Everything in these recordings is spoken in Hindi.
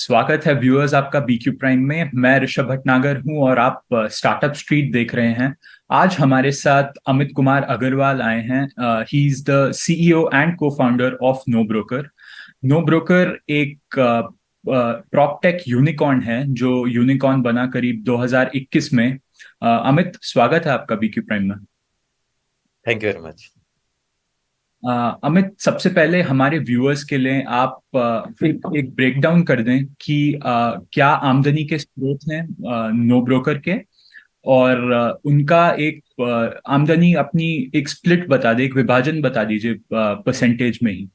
स्वागत है व्यूअर्स आपका बीक्यू प्राइम में। मैं ऋषभ भटनागर हूं और आप स्टार्टअप स्ट्रीट देख रहे हैं। आज हमारे साथ अमित कुमार अग्रवाल आए हैं। He is the CEO and cofounder of NoBroker. NoBroker एक प्रॉपटेक यूनिकॉर्न है जो यूनिकॉर्न बना करीब 2021 में। अमित, स्वागत है आपका बीक्यू प्राइम में। Thank you very much. Amit, सबसे पहले हमारे व्यूअर्स के लिए आप एक ब्रेकडाउन कर दें कि क्या आमदनी के स्रोत हैं नो ब्रोकर के, और उनका एक आमदनी अपनी एक स्प्लिट बता दें, एक विभाजन बता दीजिए परसेंटेज में ही।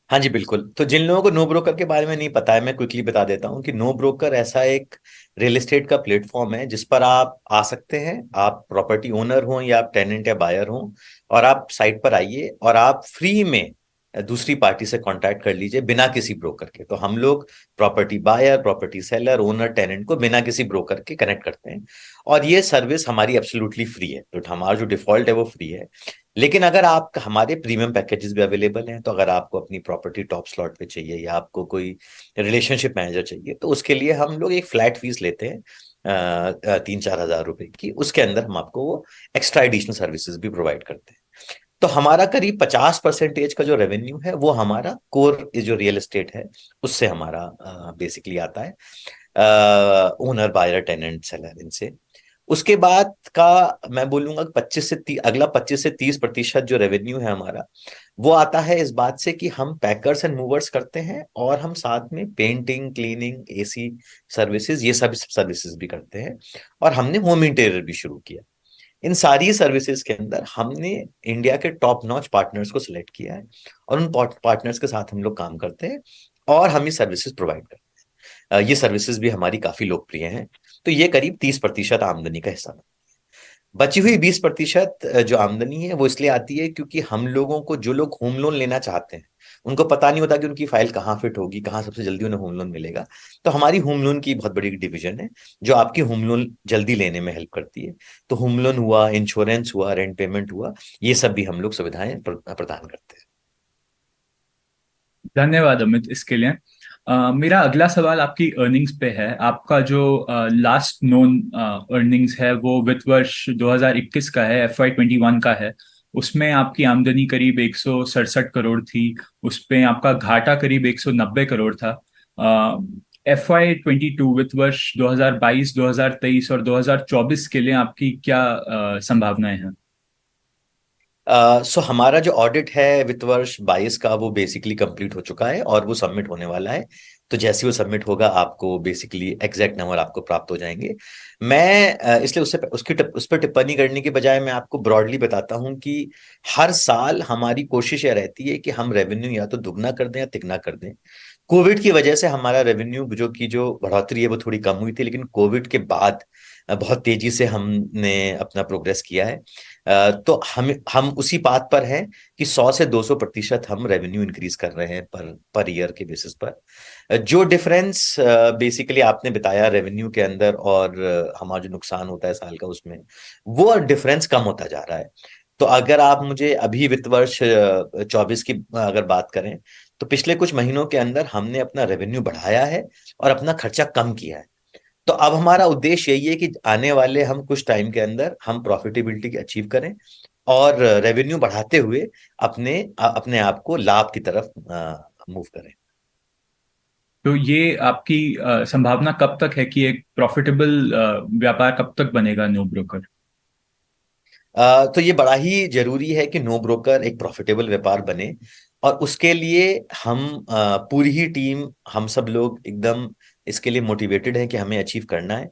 हाँ जी, बिल्कुल। तो जिन लोगों को नो ब्रोकर के बारे में नहीं पता है, मैं क्विकली बता देता हूँ कि नो ब्रोकर ऐसा एक रियल एस्टेट का प्लेटफॉर्म है जिस पर आप आ सकते हैं। आप प्रॉपर्टी ओनर हो या आप टेनेंट या बायर हो, और आप साइट पर आइए और आप फ्री में दूसरी पार्टी से कांटेक्ट कर लीजिए बिना किसी ब्रोकर के। तो हम लोग property buyer, property seller, owner, tenant को बिना किसी ब्रोकर के कनेक्ट करते हैं। और ये सर्विस हमारी एब्सोल्युटली फ्री है। तो हमारा जो डिफॉल्ट है वो फ्री है। लेकिन अगर आप हमारे प्रीमियम पैकेजेस भी अवेलेबल हैं, तो अगर आपको अपनी प्रॉपर्टी टॉप स्लॉट पे चाहिए या आपको कोई रिलेशनशिप मैनेजर चाहिए, तो उसके लिए हम लोग एक फ्लैट फीस लेते हैं 3-4 हज़ार रुपए की। उसके अंदर हम आपको वो एक्स्ट्रा एडिशनल सर्विसेज भी प्रोवाइड करते हैं। तो हमारा करीब 50% का जो रेवेन्यू है वो हमारा कोर जो रियल एस्टेट है उससे हमारा बेसिकली आता है, ओनर, बायर, टेनेंट, सेलर, इनसे। उसके बाद का मैं बोलूंगा 25 से 30% जो रेवेन्यू है हमारा, वो आता है इस बात से कि हम पैकर्स एंड मूवर्स करते हैं, और हम साथ में पेंटिंग, क्लीनिंग, एसी सर्विसेज, ये सब सर्विसेज भी करते हैं। और हमने होम इंटीरियर भी शुरू किया। इन सारी सर्विसेज के अंदर हमने इंडिया के टॉप नॉच पार्टनर्स को सिलेक्ट किया है, और उन पार्टनर्स के साथ हम लोग काम करते हैं और हम ये सर्विसेज प्रोवाइड करते हैं। ये सर्विसेज भी हमारी काफी लोकप्रिय हैं। तो ये करीब 30% आमदनी का हिस्सा है। बची हुई 20% जो आमदनी है वो इसलिए आती है क्योंकि हम लोगों को, जो लोग होम लोन लेना चाहते हैं, उनको पता नहीं होता कि उनकी फाइल कहाँ फिट होगी, कहाँ सबसे जल्दी उन्हें होम लोन मिलेगा। तो हमारी होम लोन की बहुत बड़ी डिवीजन है जो आपकी होम लोन जल्दी लेने में हेल्प करती है। तो होम लोन हुआ, इंश्योरेंस हुआ, रेंट पेमेंट हुआ, ये सब भी हम लोग सुविधाएं प्रदान करते हैं। धन्यवाद अमित इसके लिए। मेरा अगला सवाल आपकी अर्निंग्स पे है। आपका जो लास्ट नोन अर्निंग्स है वो वित्त वर्ष 2021 का है, FY21 का है। उसमें आपकी आमदनी करीब 167 करोड़ थी। उस पे आपका घाटा करीब 190 करोड़ था। FY22 वित्त वर्ष 2022, 2023 और 2024 के लिए आपकी क्या संभावनाएं हैं? सो हमारा जो ऑडिट है वित्त वर्ष 22 का, वो बेसिकली कंप्लीट हो चुका है और वो सबमिट होने वाला है। तो जैसे ही वो सबमिट होगा, आपको बेसिकली एग्जैक्ट नंबर आपको प्राप्त हो जाएंगे। मैं इसलिए उस पर टिप्पणी करने के बजाय मैं आपको ब्रॉडली बताता हूं कि हर साल हमारी कोशिश यह रहती है कि हम रेवेन्यू या तो दुगना कर दें या तिगना कर दें। कोविड की वजह से हमारा रेवेन्यू जो बढ़ोतरी है वो थोड़ी कम हुई थी, लेकिन कोविड के बाद बहुत तेजी से हमने अपना प्रोग्रेस किया है। तो हम उसी बात पर हैं कि 100 से 200% हम रेवेन्यू इंक्रीज कर रहे हैं पर पर ईयर के बेसिस पर। जो डिफरेंस बेसिकली आपने बताया रेवेन्यू के अंदर और हमारा जो नुकसान होता है साल का, उसमें वो डिफरेंस कम होता जा रहा है। तो अगर आप मुझे अभी वित्त वर्ष 24 की अगर बात करें, तो पिछले कुछ महीनों के अंदर हमने अपना रेवेन्यू बढ़ाया है और अपना खर्चा कम किया है। तो अब हमारा उद्देश्य यही है कि आने वाले हम कुछ टाइम के अंदर हम प्रॉफिटेबिलिटी अचीव करें और रेवेन्यू बढ़ाते हुए अपने अपने आप को लाभ की तरफ मूव करें। तो ये आपकी संभावना कब तक है कि एक प्रॉफिटेबल व्यापार कब तक बनेगा नो ब्रोकर? तो ये बड़ा ही जरूरी है कि नो ब्रोकर एक प्रॉफिटेबल व्यापार बने, और उसके लिए हम पूरी ही टीम, हम सब लोग एकदम इसके लिए मोटिवेटेड है कि हमें अचीव करना है।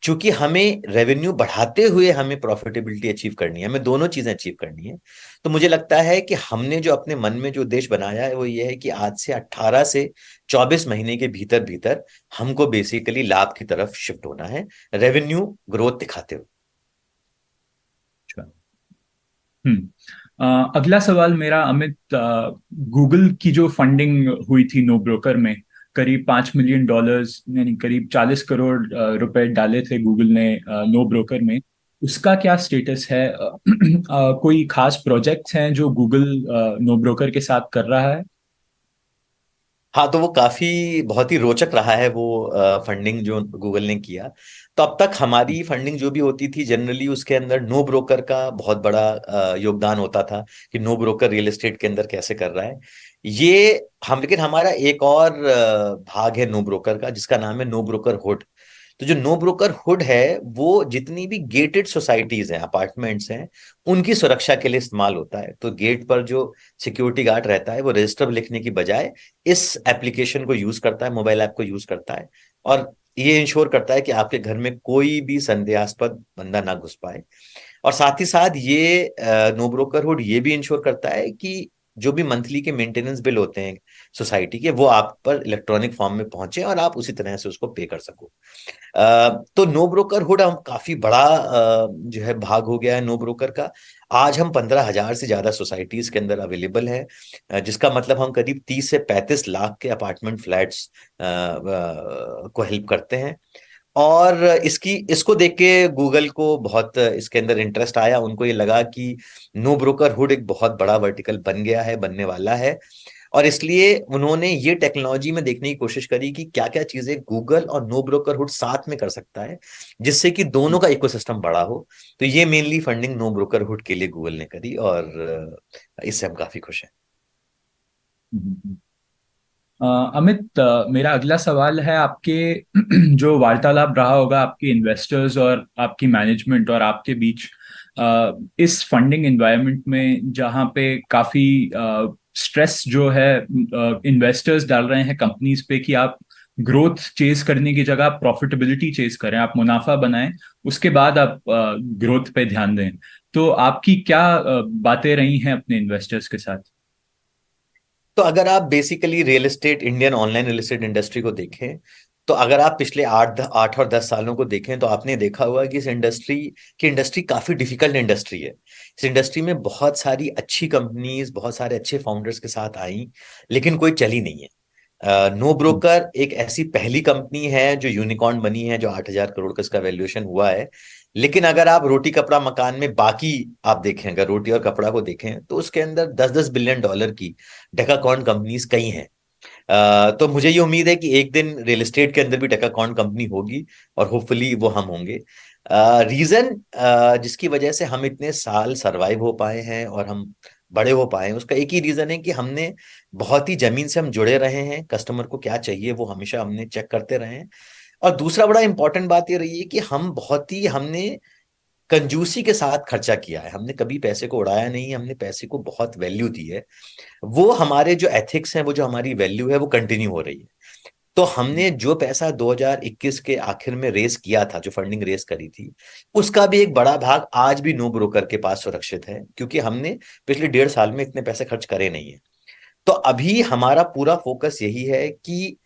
क्योंकि हमें रेवेन्यू बढ़ाते हुए हमें प्रॉफिटेबिलिटी अचीव करनी है, हमें दोनों चीजें अचीव करनी है। तो मुझे लगता है कि हमने जो अपने मन में जो उद्देश्य बनाया है वो ये है कि आज से 18 से 24 महीने के भीतर भीतर हमको बेसिकली लाभ की तरफ शिफ्ट होना है, रेवेन्यू ग्रोथ दिखाते हुए। अच्छा। हम्म। अगला सवाल मेरा अमित, गूगल की जो फंडिंग हुई थी नो ब्रोकर में, करीब $5 मिलियन, यानी करीब 40 करोड़ रुपए डाले थे गूगल ने नो ब्रोकर में। उसका क्या स्टेटस है? कोई खास प्रोजेक्ट्स हैं जो गूगल नो ब्रोकर के साथ कर रहा है? हाँ, तो वो काफी बहुत ही रोचक रहा है वो फंडिंग जो गूगल ने किया। तो अब तक हमारी फंडिंग जो भी होती थी जनरली उसके अंदर नो ब्रोकर का बहुत बड़ा योगदान होता था, कि नो ब्रोकर रियल एस्टेट के अंदर कैसे कर रहा है ये हम। लेकिन हमारा एक और भाग है नो ब्रोकर का, जिसका नाम है नो ब्रोकर हुड। तो जो नो ब्रोकर हुड है वो जितनी भी गेटेड सोसाइटीज हैं, अपार्टमेंट्स हैं, उनकी सुरक्षा के लिए इस्तेमाल होता है। तो गेट पर जो सिक्योरिटी गार्ड रहता है वो रजिस्टर लिखने की बजाय इस एप्लीकेशन को यूज करता है, मोबाइल ऐप को यूज करता है, और ये इंश्योर करता है कि आपके घर में कोई भी संदेहास्पद बंदा ना घुस पाए। और साथ ही साथ ये नो ब्रोकरहुड ये भी इंश्योर करता है कि जो भी मंथली के मेंटेनेंस बिल होते हैं सोसाइटी के, वो आप पर इलेक्ट्रॉनिक फॉर्म में पहुंचे और आप उसी तरह से उसको पे कर सको। तो नो ब्रोकरहुड हम काफी बड़ा जो है भाग हो गया है नो ब्रोकर का। आज हम 15,000 से ज्यादा सोसाइटीज के अंदर अवेलेबल है, जिसका मतलब हम करीब 30 से 35 लाख के अपार्टमेंट फ्लैट्स को हेल्प करते हैं। और इसको देख के गूगल को बहुत इसके अंदर इंटरेस्ट आया। उनको ये लगा कि नो ब्रोकरहुड एक बहुत बड़ा वर्टिकल बन गया है, बनने वाला है, और इसलिए उन्होंने ये टेक्नोलॉजी में देखने की कोशिश करी कि क्या क्या चीजें गूगल और नो ब्रोकरहुड साथ में कर सकता है, जिससे कि दोनों का इकोसिस्टम बड़ा हो। तो ये मेनली फंडिंग नो ब्रोकरहुड के लिए गूगल ने करी, और इससे हम काफी खुश हैं। अमित, मेरा अगला सवाल है आपके जो वार्तालाप रहा होगा आपके इन्वेस्टर्स और आपकी मैनेजमेंट और आपके बीच, इस फंडिंग एनवायरनमेंट में जहाँ पे काफी स्ट्रेस जो है इन्वेस्टर्स डाल रहे हैं कंपनीज पे कि आप ग्रोथ चेज करने की जगह आप प्रॉफिटेबिलिटी चेज करें, आप मुनाफा बनाएं, उसके बाद आप ग्रोथ पे ध्यान दें। तो आपकी क्या बातें रही हैं अपने इन्वेस्टर्स के साथ? तो अगर आप basically real estate, Indian online real estate industry को देखें, तो अगर आप पिछले 8 और 10 सालों को देखें तो आपने देखा हुआ कि इस इंडस्ट्री काफी डिफिकल्ट इंडस्ट्री है। इस इंडस्ट्री में बहुत सारी अच्छी कंपनीज, बहुत सारे अच्छे फाउंडर्स के साथ आई, लेकिन कोई चली नहीं है। नो ब्रोकर एक ऐसी पहली कंपनी है जो यूनिकॉर्न बनी है, जो 8,000 करोड़ का इसका वैल्यूएशन हुआ है। लेकिन अगर आप रोटी कपड़ा मकान में बाकी आप देखें, अगर रोटी और कपड़ा को देखें, तो उसके अंदर 10-10 बिलियन डॉलर की डेकाकॉर्न कंपनीज कई हैं। तो मुझे ये उम्मीद है कि एक दिन रियल एस्टेट के अंदर भी डेकाकॉर्न कंपनी होगी, और होपफुली वो हम होंगे। रीजन जिसकी वजह से हम इतने साल सरवाइव हो पाए हैं और हम बड़े हो पाए हैं, उसका एक ही रीजन है कि हमने बहुत ही जमीन से हम जुड़े रहे हैं। कस्टमर को क्या चाहिए वो हमेशा हमने चेक करते रहे हैं। और दूसरा बड़ा इंपॉर्टेंट बात ये रही है कि हमने कंजूसी के साथ खर्चा किया है। हमने कभी पैसे को उड़ाया नहीं, हमने पैसे को बहुत वैल्यू दी है। वो हमारे जो एथिक्स हैं, वो जो हमारी वैल्यू है, वो कंटिन्यू हो रही है। तो हमने जो पैसा 2021 के आखिर में रेस किया था, जो फंडिंग रेस करी थी, उसका भी एक बड़ा भाग आज भी नो ब्रोकर के पास सुरक्षित है, क्योंकि हमने पिछले 1.5 साल में इतने पैसे खर्च करे नहीं है। तो अभी हमारा पूरा फोकस यही है कि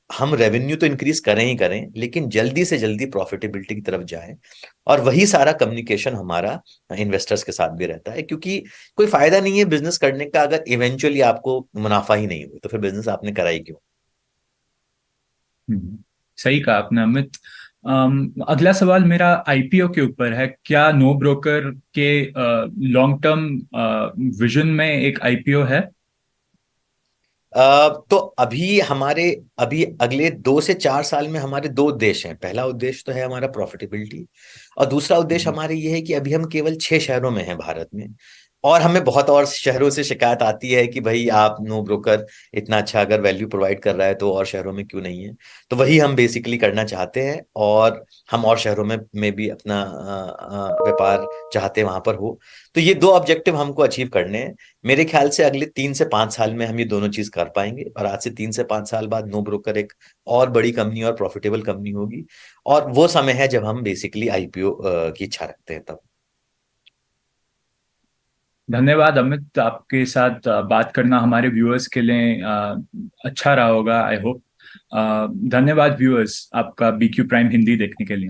हम रेवेन्यू तो इंक्रीज करें ही करें, लेकिन जल्दी से जल्दी प्रॉफिटेबिलिटी की तरफ जाएं। और वही सारा कम्युनिकेशन हमारा इन्वेस्टर्स के साथ भी रहता है, क्योंकि कोई फायदा नहीं है बिजनेस करने का अगर इवेंचुअली आपको मुनाफा ही नहीं हो, तो फिर बिजनेस आपने करा ही क्यों। सही कहा आपने अमित। अगला सवाल मेरा आईपीओ के ऊपर है। क्या नो ब्रोकर के लॉन्ग टर्म विजन में एक आईपीओ है? तो अभी अगले 2 से 4 साल में हमारे दो उद्देश्य हैं। पहला उद्देश्य तो है हमारा प्रॉफिटेबिलिटी, और दूसरा उद्देश्य हमारे ये है कि अभी हम केवल 6 शहरों में हैं भारत में, और हमें बहुत और शहरों से शिकायत आती है कि भाई आप नो ब्रोकर इतना अच्छा अगर वैल्यू प्रोवाइड कर रहा है तो और शहरों में क्यों नहीं है। तो वही हम बेसिकली करना चाहते हैं, और हम और शहरों में भी अपना व्यापार चाहते हैं वहां पर हो। तो ये दो ऑब्जेक्टिव हमको अचीव करने हैं। मेरे ख्याल से अगले 3 से 5 साल में हम ये दोनों चीज कर पाएंगे, और आज से 3 से 5 साल बाद नो ब्रोकर एक और बड़ी कंपनी और प्रॉफिटेबल कंपनी होगी। और वो समय है जब हम बेसिकली आईपीओ की इच्छा रखते हैं तब। धन्यवाद अमित, आपके साथ बात करना हमारे व्यूअर्स के लिए अच्छा रहा होगा, आई होप। धन्यवाद व्यूअर्स, आपका बीक्यू प्राइम हिंदी देखने के लिए।